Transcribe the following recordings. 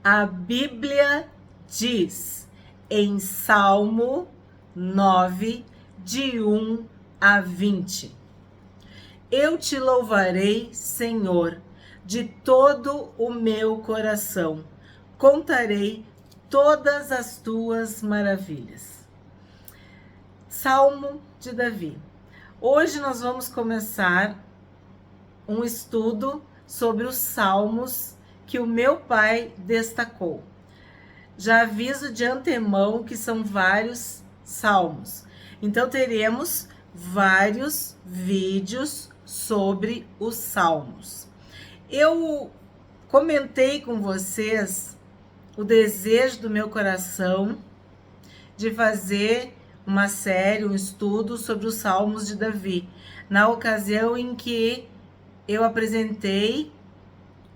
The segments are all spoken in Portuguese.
A Bíblia diz em Salmo 9, de 1 a 20: Eu te louvarei, Senhor, de todo o meu coração. Contarei todas as tuas maravilhas. Salmo de Davi. Hoje nós vamos começar um estudo sobre os salmos que o meu pai destacou. Já aviso de antemão que são vários salmos. Então teremos vários vídeos sobre os salmos. Eu comentei com vocês o desejo do meu coração de fazer uma série, um estudo sobre os salmos de Davi, na ocasião em que eu apresentei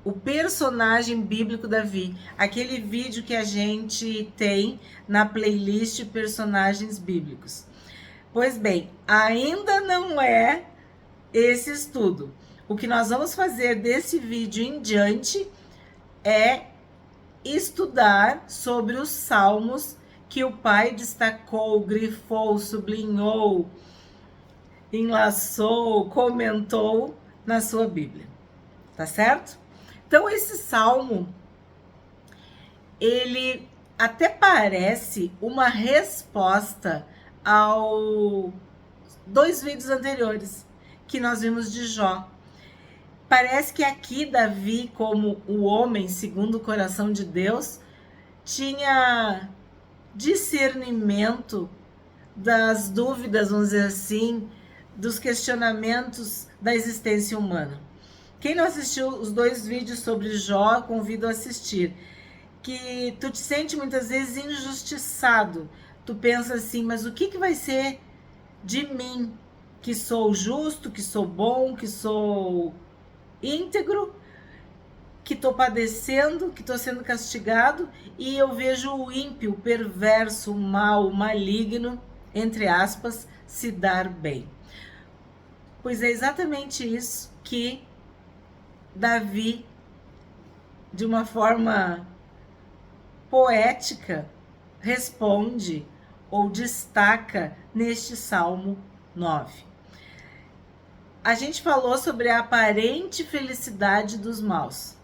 o personagem bíblico Davi, aquele vídeo que a gente tem na playlist Personagens Bíblicos. Pois bem, ainda não é esse estudo. O que nós vamos fazer desse vídeo em diante é estudar sobre os salmos que o pai destacou, grifou, sublinhou, enlaçou, comentou na sua Bíblia. Tá certo? Então, esse salmo, ele até parece uma resposta aos 2 vídeos anteriores que nós vimos de Jó. Parece que aqui Davi, como o homem segundo o coração de Deus, tinha discernimento das dúvidas, vamos dizer assim, dos questionamentos da existência humana. Quem não assistiu os 2 vídeos sobre Jó, convido a assistir. Que tu te sente muitas vezes injustiçado. Tu pensa assim, mas o que vai ser de mim? Que sou justo, que sou bom, que sou íntegro, que estou padecendo, que estou sendo castigado, e eu vejo o ímpio, o perverso, o mal, o maligno, entre aspas, se dar bem. Pois é exatamente isso que Davi, de uma forma poética, responde ou destaca neste Salmo 9. A gente falou sobre a aparente felicidade dos maus,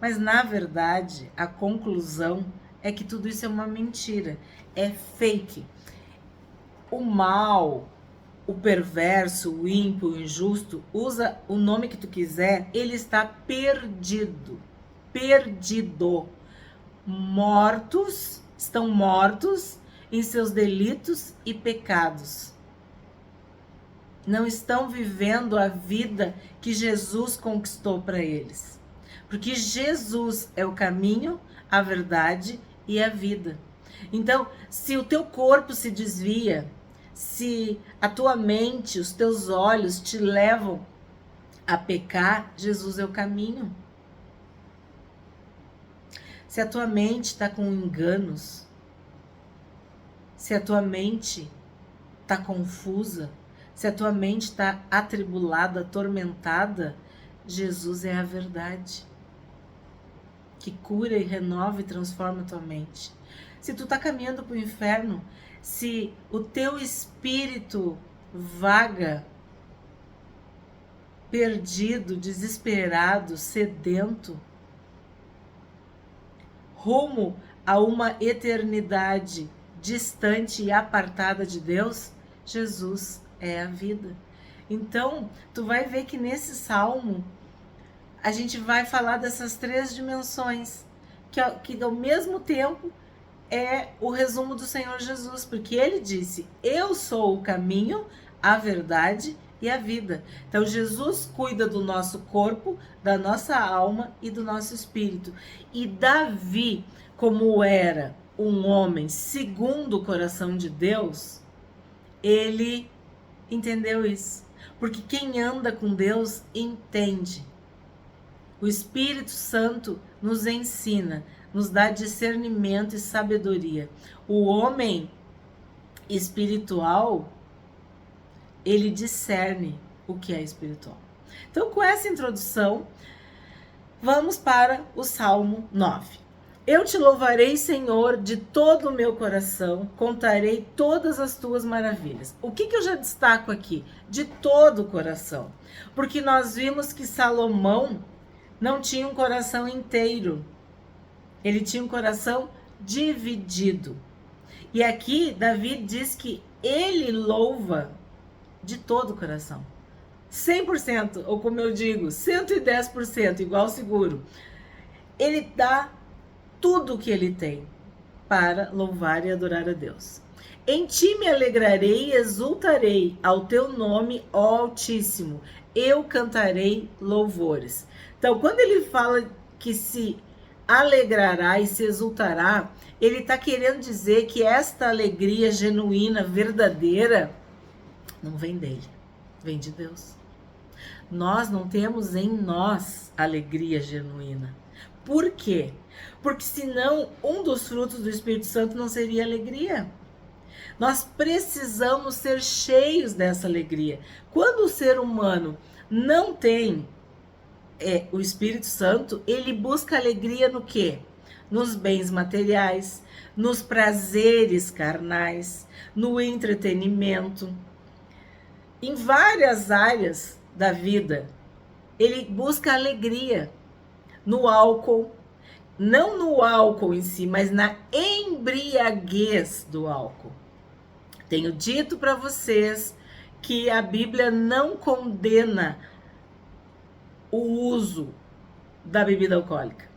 mas na verdade a conclusão é que tudo isso é uma mentira, é fake. O mal, o perverso, o ímpio, o injusto, usa o nome que tu quiser, ele está perdido. Estão mortos em seus delitos e pecados. Não estão vivendo a vida que Jesus conquistou para eles. Porque Jesus é o caminho, a verdade e a vida. Então, se o teu corpo se desvia, se a tua mente, os teus olhos te levam a pecar, Jesus é o caminho. Se a tua mente está com enganos, se a tua mente está confusa, se a tua mente está atribulada, atormentada, Jesus é a verdade que cura e renova e transforma a tua mente. Se tu está caminhando para o inferno, se o teu espírito vaga, perdido, desesperado, sedento, rumo a uma eternidade distante e apartada de Deus, Jesus é a vida. Então, tu vai ver que nesse salmo a gente vai falar dessas 3 dimensões, que ao mesmo tempo é o resumo do Senhor Jesus, porque ele disse: eu sou o caminho, a verdade e a vida. Então Jesus cuida do nosso corpo, da nossa alma e do nosso espírito. E Davi, como era um homem segundo o coração de Deus, ele entendeu isso. Porque quem anda com Deus entende. O Espírito Santo nos ensina, nos dá discernimento e sabedoria. O homem espiritual, ele discerne o que é espiritual. Então, com essa introdução, vamos para o Salmo 9. Eu te louvarei, Senhor, de todo o meu coração, contarei todas as tuas maravilhas. O que eu já destaco aqui? De todo o coração. Porque nós vimos que Salomão não tinha um coração inteiro. Ele tinha um coração dividido. E aqui Davi diz que ele louva de todo o coração. 100%, ou como eu digo, 110%, igual seguro. Ele dá tudo o que ele tem para louvar e adorar a Deus. Em ti me alegrarei e exultarei ao teu nome, ó Altíssimo. Eu cantarei louvores. Então, quando ele fala que se alegrará e se exultará, ele está querendo dizer que esta alegria genuína, verdadeira, não vem dele, vem de Deus. Nós não temos em nós alegria genuína. Por quê? Porque senão um dos frutos do Espírito Santo não seria alegria. Nós precisamos ser cheios dessa alegria. Quando o ser humano não tem o Espírito Santo, ele busca alegria no quê? Nos bens materiais, nos prazeres carnais, no entretenimento. Em várias áreas da vida, ele busca alegria. No álcool, não no álcool em si, mas na embriaguez do álcool. Tenho dito para vocês que a Bíblia não condena o uso da bebida alcoólica.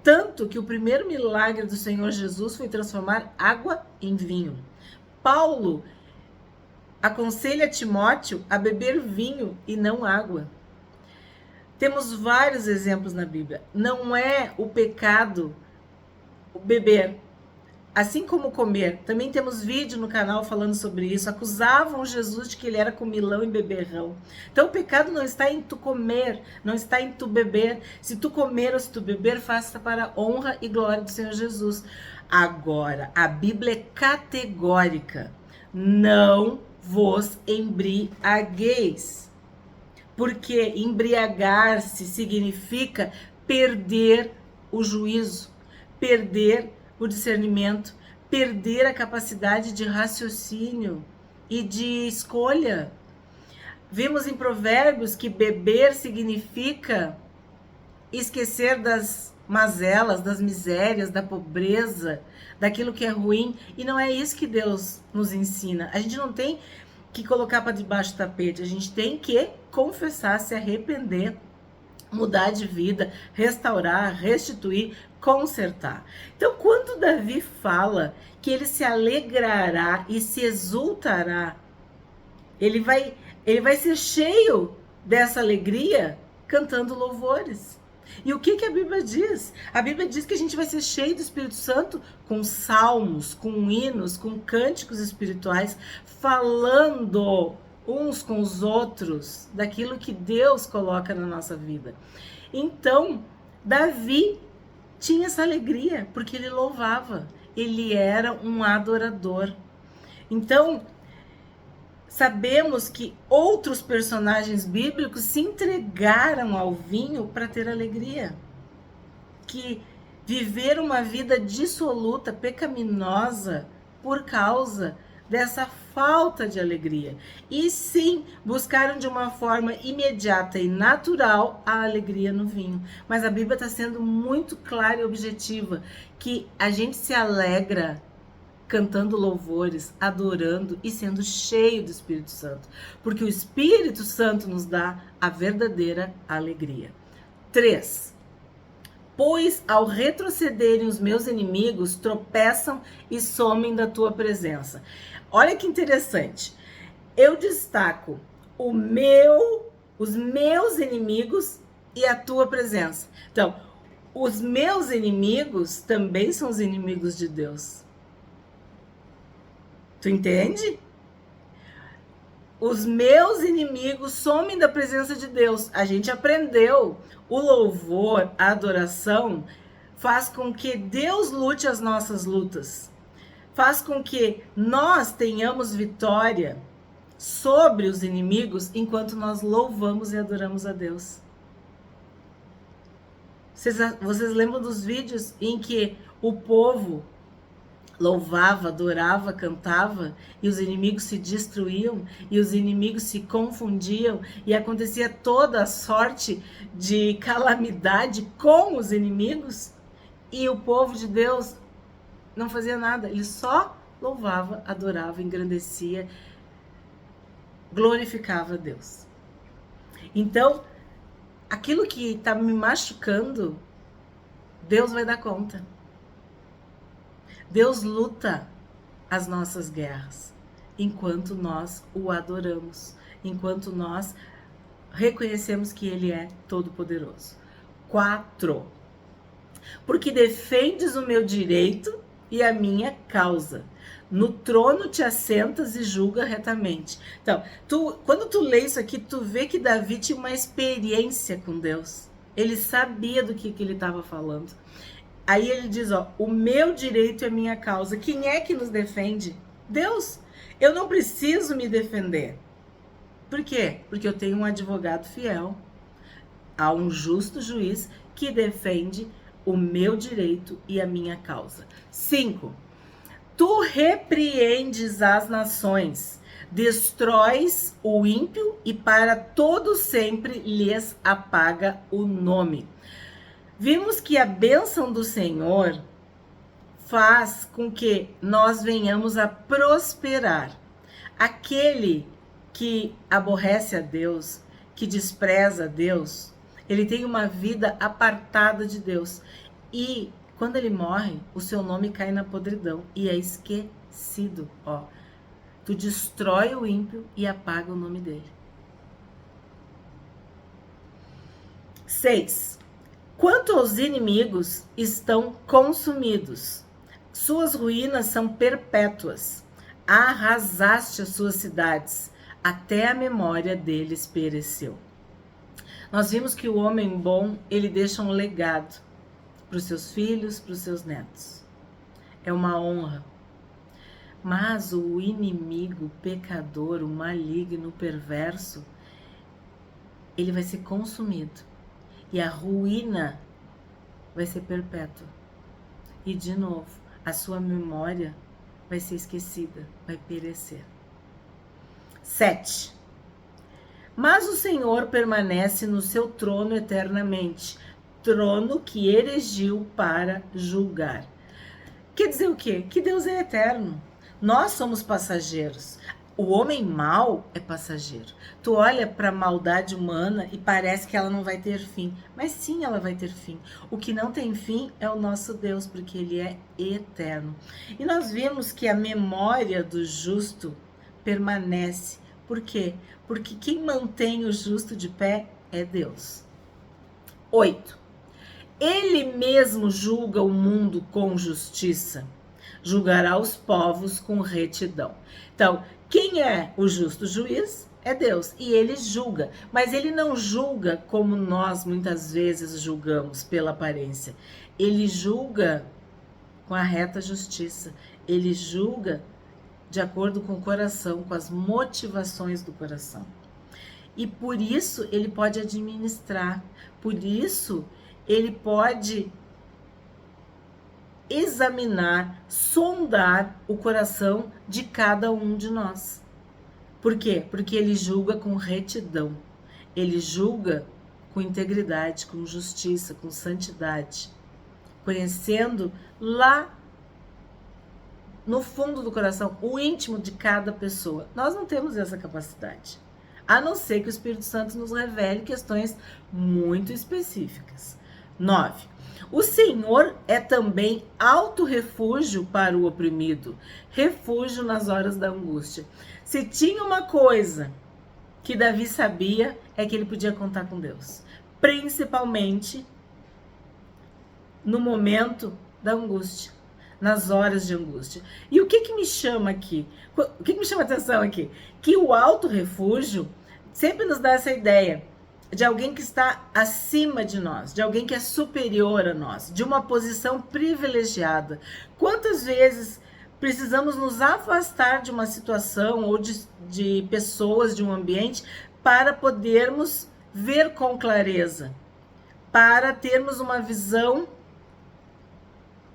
Tanto que o primeiro milagre do Senhor Jesus foi transformar água em vinho. Paulo aconselha Timóteo a beber vinho e não água. Temos vários exemplos na Bíblia. Não é o pecado o beber, assim como comer. Também temos vídeo no canal falando sobre isso. Acusavam Jesus de que ele era comilão e beberrão. Então o pecado não está em tu comer, não está em tu beber. Se tu comer ou se tu beber, faça para a honra e glória do Senhor Jesus. Agora, a Bíblia é categórica. Não vos embriagueis. Porque embriagar-se significa perder o juízo, perder o discernimento, perder a capacidade de raciocínio e de escolha. Vimos em Provérbios que beber significa esquecer das mazelas, das misérias, da pobreza, daquilo que é ruim. E não é isso que Deus nos ensina. A gente não tem que colocar para debaixo do tapete, a gente tem que confessar, se arrepender, mudar de vida, restaurar, restituir, consertar. Então, quando Davi fala que ele se alegrará e se exultará, ele vai ser cheio dessa alegria cantando louvores. E o que a Bíblia diz? A Bíblia diz que a gente vai ser cheio do Espírito Santo com salmos, com hinos, com cânticos espirituais, falando uns com os outros daquilo que Deus coloca na nossa vida. Então, Davi tinha essa alegria, porque ele louvava, ele era um adorador. Então, sabemos que outros personagens bíblicos se entregaram ao vinho para ter alegria, que viveram uma vida dissoluta, pecaminosa, por causa dessa falta de alegria. E sim, buscaram de uma forma imediata e natural a alegria no vinho. Mas a Bíblia está sendo muito clara e objetiva, que a gente se alegra cantando louvores, adorando e sendo cheio do Espírito Santo. Porque o Espírito Santo nos dá a verdadeira alegria. 3. Pois ao retrocederem os meus inimigos, tropeçam e somem da tua presença. Olha que interessante. Eu destaco os meus inimigos e a tua presença. Então, os meus inimigos também são os inimigos de Deus. Tu entende? Os meus inimigos somem da presença de Deus. A gente aprendeu. O louvor, a adoração, faz com que Deus lute as nossas lutas. Faz com que nós tenhamos vitória sobre os inimigos enquanto nós louvamos e adoramos a Deus. Vocês lembram dos vídeos em que o povo louvava, adorava, cantava, e os inimigos se destruíam, e os inimigos se confundiam, e acontecia toda a sorte de calamidade com os inimigos, e o povo de Deus não fazia nada, ele só louvava, adorava, engrandecia, glorificava a Deus. Então, aquilo que está me machucando, Deus vai dar conta. Deus luta as nossas guerras, enquanto nós o adoramos, enquanto nós reconhecemos que Ele é todo-poderoso. 4. Porque defendes o meu direito e a minha causa. No trono te assentas e julga retamente. Então, quando tu lê isso aqui, tu vê que Davi tinha uma experiência com Deus. Ele sabia do que ele estava falando. Aí ele diz, ó, o meu direito é minha causa. Quem é que nos defende? Deus. Eu não preciso me defender. Por quê? Porque eu tenho um advogado fiel. Há um justo juiz que defende o meu direito e a minha causa. 5. Tu repreendes as nações, destróis o ímpio e para todo sempre lhes apaga o nome. Vimos que a bênção do Senhor faz com que nós venhamos a prosperar. Aquele que aborrece a Deus, que despreza a Deus, ele tem uma vida apartada de Deus. E quando ele morre, o seu nome cai na podridão e é esquecido. Ó, tu destrói o ímpio e apaga o nome dele. 6. Quanto aos inimigos, estão consumidos. Suas ruínas são perpétuas. Arrasaste as suas cidades, até a memória deles pereceu. Nós vimos que o homem bom, ele deixa um legado para os seus filhos, para os seus netos. É uma honra. Mas o inimigo, o pecador, o maligno, o perverso, ele vai ser consumido. E a ruína vai ser perpétua. E de novo, a sua memória vai ser esquecida, vai perecer. 7. Mas o Senhor permanece no seu trono eternamente, trono que erigiu para julgar. Quer dizer o quê? Que Deus é eterno. Nós somos passageiros. O homem mau é passageiro. Tu olha para a maldade humana e parece que ela não vai ter fim. Mas sim, ela vai ter fim. O que não tem fim é o nosso Deus, porque Ele é eterno. E nós vimos que a memória do justo permanece. Por quê? Porque quem mantém o justo de pé é Deus. 8. Ele mesmo julga o mundo com justiça. Julgará os povos com retidão. Então, quem é o justo juiz? É Deus. E ele julga. Mas ele não julga como nós muitas vezes julgamos pela aparência. Ele julga com a reta justiça. Ele julga de acordo com o coração, com as motivações do coração. E por isso ele pode administrar. Por isso ele pode examinar, sondar o coração de cada um de nós. Por quê? Porque ele julga com retidão. Ele julga com integridade, com justiça, com santidade. Conhecendo lá no fundo do coração, o íntimo de cada pessoa. Nós não temos essa capacidade. A não ser que o Espírito Santo nos revele questões muito específicas. 9. O Senhor é também alto refúgio para o oprimido, refúgio nas horas da angústia. Se tinha uma coisa que Davi sabia, é que ele podia contar com Deus. Principalmente no momento da angústia, nas horas de angústia. E o que me chama aqui? O que me chama a atenção aqui? Que o alto refúgio sempre nos dá essa ideia de alguém que está acima de nós, de alguém que é superior a nós, de uma posição privilegiada. Quantas vezes precisamos nos afastar de uma situação ou de pessoas, de um ambiente, para podermos ver com clareza, para termos uma visão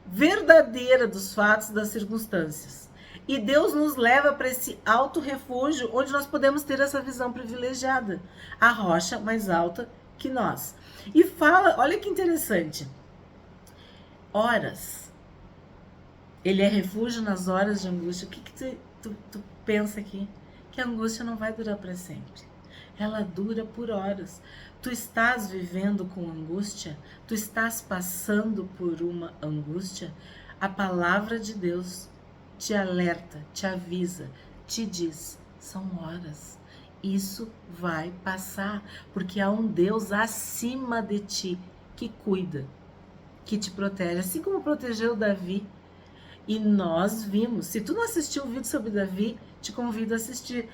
verdadeira dos fatos, das circunstâncias. E Deus nos leva para esse alto refúgio, onde nós podemos ter essa visão privilegiada, a rocha mais alta que nós. E fala, olha que interessante, horas. Ele é refúgio nas horas de angústia. O que tu pensa aqui? Que a angústia não vai durar para sempre. Ela dura por horas. Tu estás vivendo com angústia? Tu estás passando por uma angústia? A palavra de Deus te alerta, te avisa, te diz, são horas. Isso vai passar, porque há um Deus acima de ti que cuida, que te protege, assim como protegeu Davi. E nós vimos, se tu não assistiu o vídeo sobre Davi, te convido a assistir.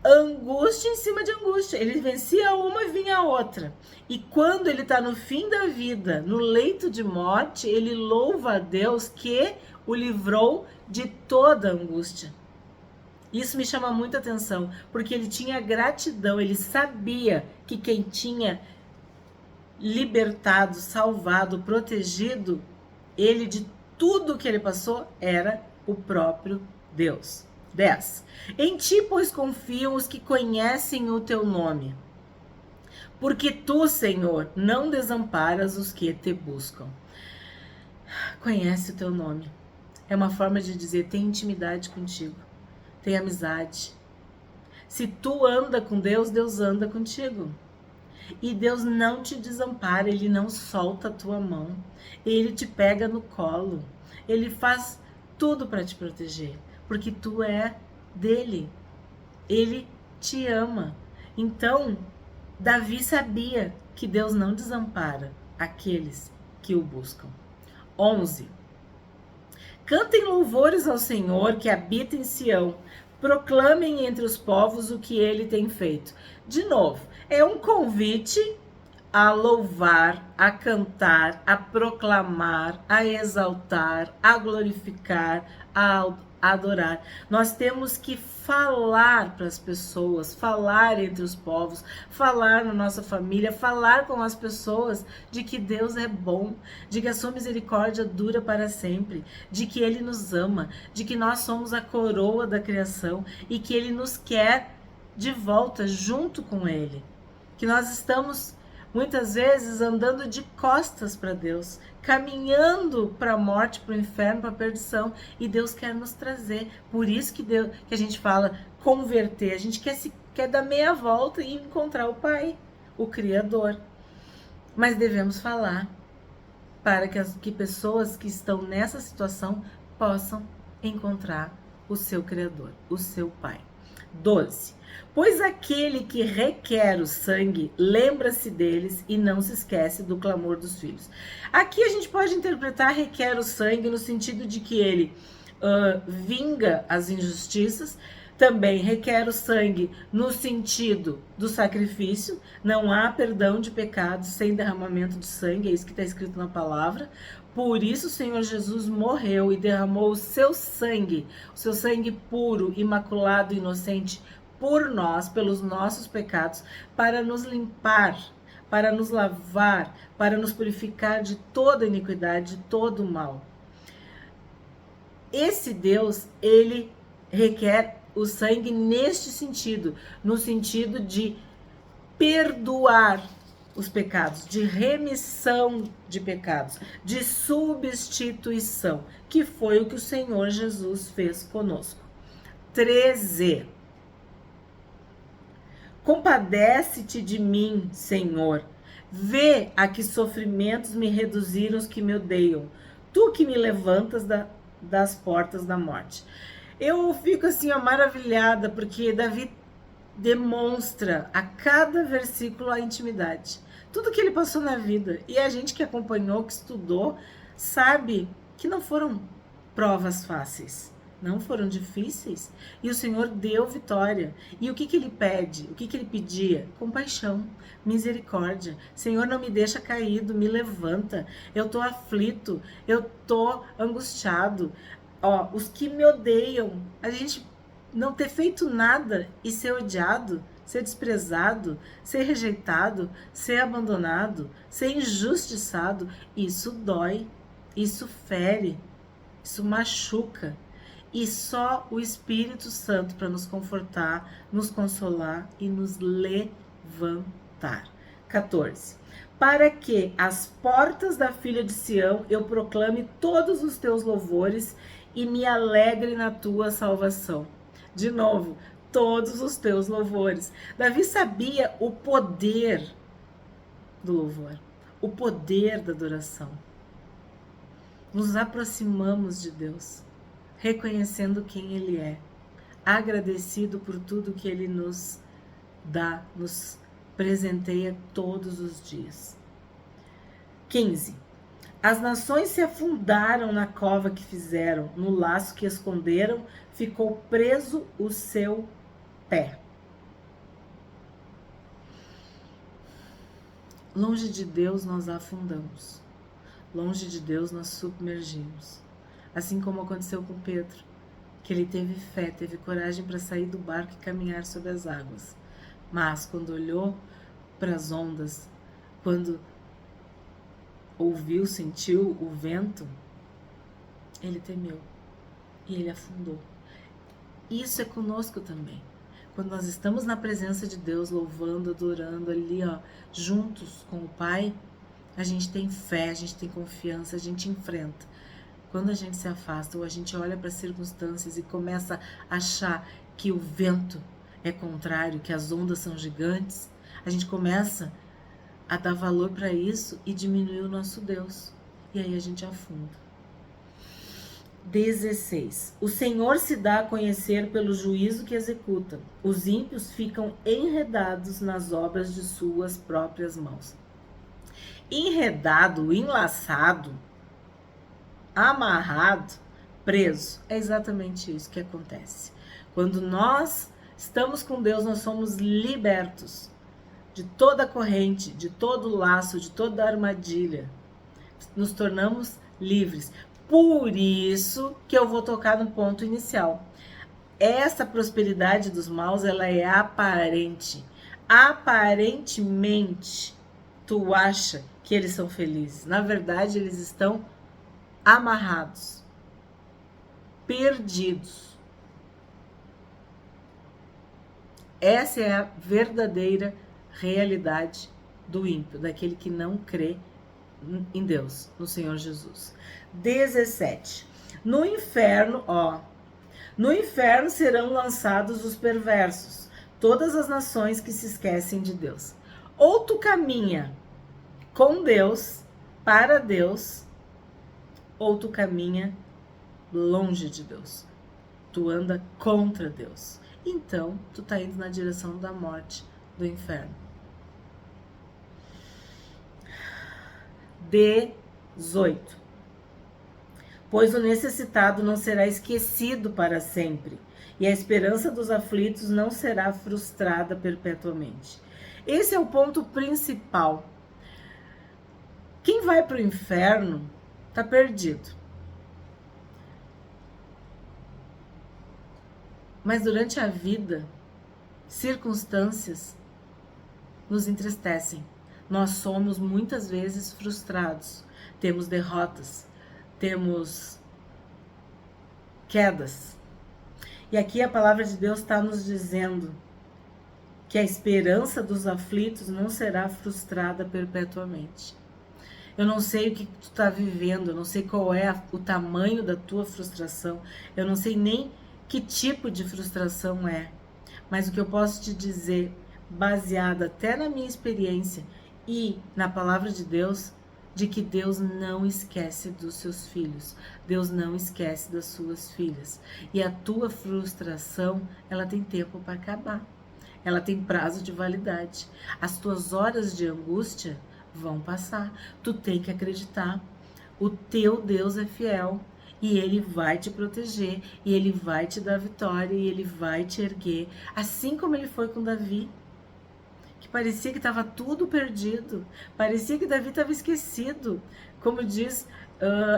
Angústia em cima de angústia, ele vencia uma e vinha a outra. E quando ele está no fim da vida, no leito de morte, ele louva a Deus que o livrou de toda angústia. Isso me chama muita atenção, porque ele tinha gratidão, ele sabia que quem tinha libertado, salvado, protegido ele de tudo que ele passou era o próprio Deus. 10. Em ti, pois, confiam os que conhecem o teu nome, porque tu, Senhor, não desamparas os que te buscam. Conhece o teu nome. É uma forma de dizer, tem intimidade contigo, tem amizade. Se tu anda com Deus, Deus anda contigo. E Deus não te desampara, Ele não solta a tua mão. Ele te pega no colo. Ele faz tudo para te proteger, porque tu é dele. Ele te ama. Então, Davi sabia que Deus não desampara aqueles que o buscam. 11. Cantem louvores ao Senhor que habita em Sião. Proclamem entre os povos o que ele tem feito. De novo, é um convite a louvar, a cantar, a proclamar, a exaltar, a glorificar, a adorar. Nós temos que falar para as pessoas, falar entre os povos, falar na nossa família, falar com as pessoas de que Deus é bom, de que a sua misericórdia dura para sempre, de que Ele nos ama, de que nós somos a coroa da criação e que Ele nos quer de volta junto com Ele. Que nós estamos muitas vezes andando de costas para Deus, caminhando para a morte, para o inferno, para a perdição, e Deus quer nos trazer. Por isso que a gente fala converter, a gente quer dar meia volta e encontrar o Pai, o Criador. Mas devemos falar para que pessoas que estão nessa situação possam encontrar o seu Criador, o seu Pai. 12. Pois aquele que requer o sangue, lembra-se deles e não se esquece do clamor dos filhos. Aqui a gente pode interpretar requer o sangue no sentido de que ele vinga as injustiças, também requer o sangue no sentido do sacrifício, não há perdão de pecados sem derramamento de sangue, é isso que está escrito na palavra. Por isso o Senhor Jesus morreu e derramou o seu sangue puro, imaculado, inocente, por nós, pelos nossos pecados, para nos limpar, para nos lavar, para nos purificar de toda iniquidade, de todo o mal. Esse Deus, ele requer o sangue neste sentido, no sentido de perdoar os pecados, de remissão de pecados, de substituição, que foi o que o Senhor Jesus fez conosco. 13. Compadece-te de mim, Senhor. Vê a que sofrimentos me reduziram os que me odeiam. Tu que me levantas das portas da morte. Eu fico assim, maravilhada, porque Davi demonstra a cada versículo a intimidade. Tudo que ele passou na vida. E a gente que acompanhou, que estudou, sabe que não foram provas fáceis. Não foram difíceis. E o Senhor deu vitória. E o que ele pede? O que ele pedia? Compaixão, misericórdia. Senhor, não me deixa caído, me levanta. Eu tô aflito, eu tô angustiado. Os que me odeiam, a gente não ter feito nada e ser odiado, ser desprezado, ser rejeitado, ser abandonado, ser injustiçado, isso dói, isso fere, isso machuca. E só o Espírito Santo para nos confortar, nos consolar e nos levantar. 14. Para que as portas da filha de Sião eu proclame todos os teus louvores e me alegre na tua salvação. De novo, todos os teus louvores. Davi sabia o poder do louvor, o poder da adoração. Nos aproximamos de Deus, reconhecendo quem Ele é, agradecido por tudo que Ele nos dá, nos presenteia todos os dias. 15. As nações se afundaram na cova que fizeram, no laço que esconderam, ficou preso o seu pé. Longe de Deus nós afundamos, longe de Deus nós submergimos. Assim como aconteceu com Pedro, que ele teve fé, teve coragem para sair do barco e caminhar sobre as águas. Mas quando olhou para as ondas, quando ouviu, sentiu o vento, ele temeu e ele afundou. Isso é conosco também. Quando nós estamos na presença de Deus, louvando, adorando ali, juntos com o Pai, a gente tem fé, a gente tem confiança, a gente enfrenta. Quando a gente se afasta ou a gente olha para as circunstâncias e começa a achar que o vento é contrário, que as ondas são gigantes, a gente começa a dar valor para isso e diminuir o nosso Deus. E aí a gente afunda. 16. O Senhor se dá a conhecer pelo juízo que executa. Os ímpios ficam enredados nas obras de suas próprias mãos. Enredado, enlaçado, amarrado, preso. É exatamente isso que acontece. Quando nós estamos com Deus, nós somos libertos de toda a corrente, de todo o laço, de toda a armadilha. Nos tornamos livres. Por isso que eu vou tocar no ponto inicial. Essa prosperidade dos maus, ela é aparente. Aparentemente, tu acha que eles são felizes. Na verdade, eles estão amarrados, perdidos. Essa é a verdadeira realidade do ímpio, daquele que não crê em Deus, no Senhor Jesus. 17. No inferno serão lançados os perversos, todas as nações que se esquecem de Deus. Ou tu caminha com Deus, para Deus, ou tu caminha longe de Deus. Tu anda contra Deus. Então, tu tá indo na direção da morte, do inferno. 18. Pois o necessitado não será esquecido para sempre, e a esperança dos aflitos não será frustrada perpetuamente. Esse é o ponto principal. Quem vai para o inferno está perdido. Mas durante a vida, circunstâncias nos entristecem. Nós somos muitas vezes frustrados, temos derrotas, temos quedas. E aqui a palavra de Deus está nos dizendo que a esperança dos aflitos não será frustrada perpetuamente. Eu não sei o que tu está vivendo, eu não sei qual é o tamanho da tua frustração, eu não sei nem que tipo de frustração é, mas o que eu posso te dizer, baseado até na minha experiência e na palavra de Deus, de que Deus não esquece dos seus filhos, Deus não esquece das suas filhas. E a tua frustração, ela tem tempo para acabar, ela tem prazo de validade. As tuas horas de angústia vão passar, tu tem que acreditar, o teu Deus é fiel. E Ele vai te proteger, e Ele vai te dar vitória, e Ele vai te erguer. Assim como Ele foi com Davi, que parecia que estava tudo perdido, parecia que Davi estava esquecido, como diz,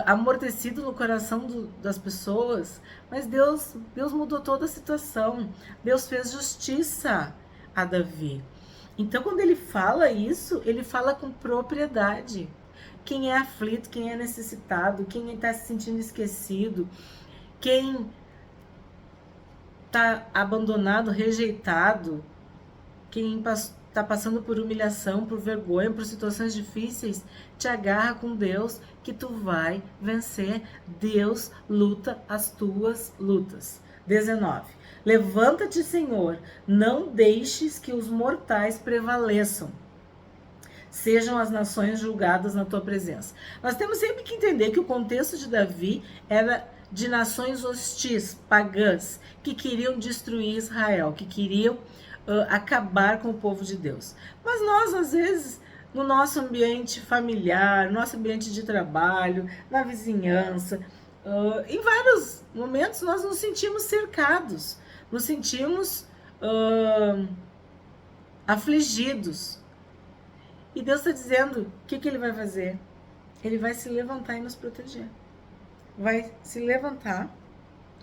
amortecido no coração das pessoas. Mas Deus mudou toda a situação, Deus fez justiça. a Davi. Então, quando ele fala isso, ele fala com propriedade. Quem é aflito, quem é necessitado, quem está se sentindo esquecido, quem está abandonado, rejeitado, quem está passando por humilhação, por vergonha, por situações difíceis, te agarra com Deus que tu vai vencer. Deus luta as tuas lutas. 19. Levanta-te, Senhor, não deixes que os mortais prevaleçam. Sejam as nações julgadas na tua presença. Nós temos sempre que entender que o contexto de Davi era de nações hostis, pagãs, que queriam destruir Israel, que queriam acabar com o povo de Deus. Mas nós, às vezes, no nosso ambiente familiar, nosso ambiente de trabalho, na vizinhança, em vários momentos nós nos sentimos cercados, nos sentimos afligidos. E Deus está dizendo, o que ele vai fazer? Ele vai se levantar e nos proteger. Vai se levantar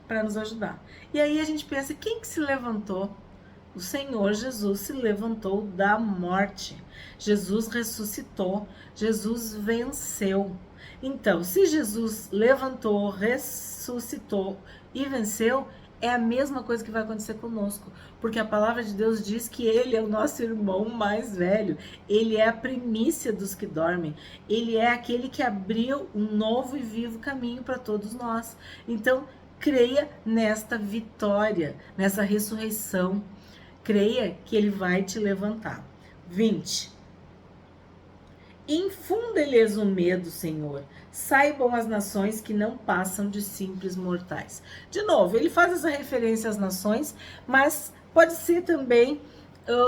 para nos ajudar. E aí a gente pensa, quem que se levantou? O Senhor Jesus se levantou da morte. Jesus ressuscitou. Jesus venceu. Então, se Jesus levantou, ressuscitou e venceu, é a mesma coisa que vai acontecer conosco. Porque a palavra de Deus diz que Ele é o nosso irmão mais velho. Ele é a primícia dos que dormem. Ele é aquele que abriu um novo e vivo caminho para todos nós. Então, creia nesta vitória, nessa ressurreição. Creia que Ele vai te levantar. 20. Infunda-lhes o medo, Senhor. Saibam as nações que não passam de simples mortais. De novo, ele faz essa referência às nações, mas pode ser também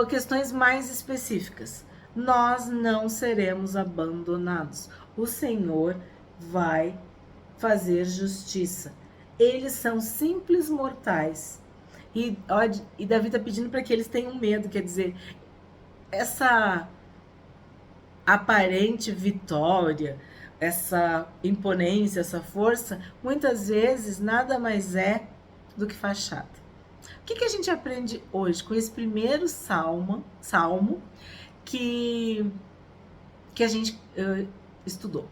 questões mais específicas. Nós não seremos abandonados. O Senhor vai fazer justiça. Eles são simples mortais. E Davi está pedindo para que eles tenham medo, quer dizer, essa aparente vitória, essa imponência, essa força, muitas vezes nada mais é do que fachada. O que a gente aprende hoje com esse primeiro salmo que a gente estudou?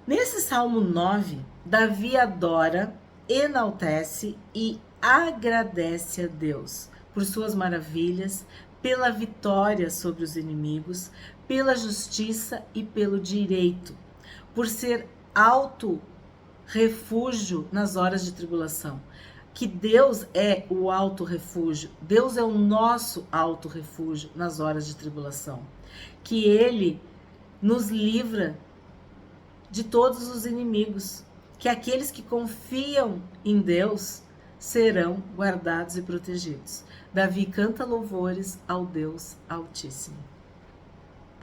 Nesse Salmo 9, Davi adora, enaltece e agradece a Deus por suas maravilhas, pela vitória sobre os inimigos, pela justiça e pelo direito, por ser alto refúgio nas horas de tribulação. Que Deus é o alto refúgio, Deus é o nosso alto refúgio nas horas de tribulação. Que Ele nos livra de todos os inimigos, que aqueles que confiam em Deus serão guardados e protegidos. Davi canta louvores ao Deus Altíssimo.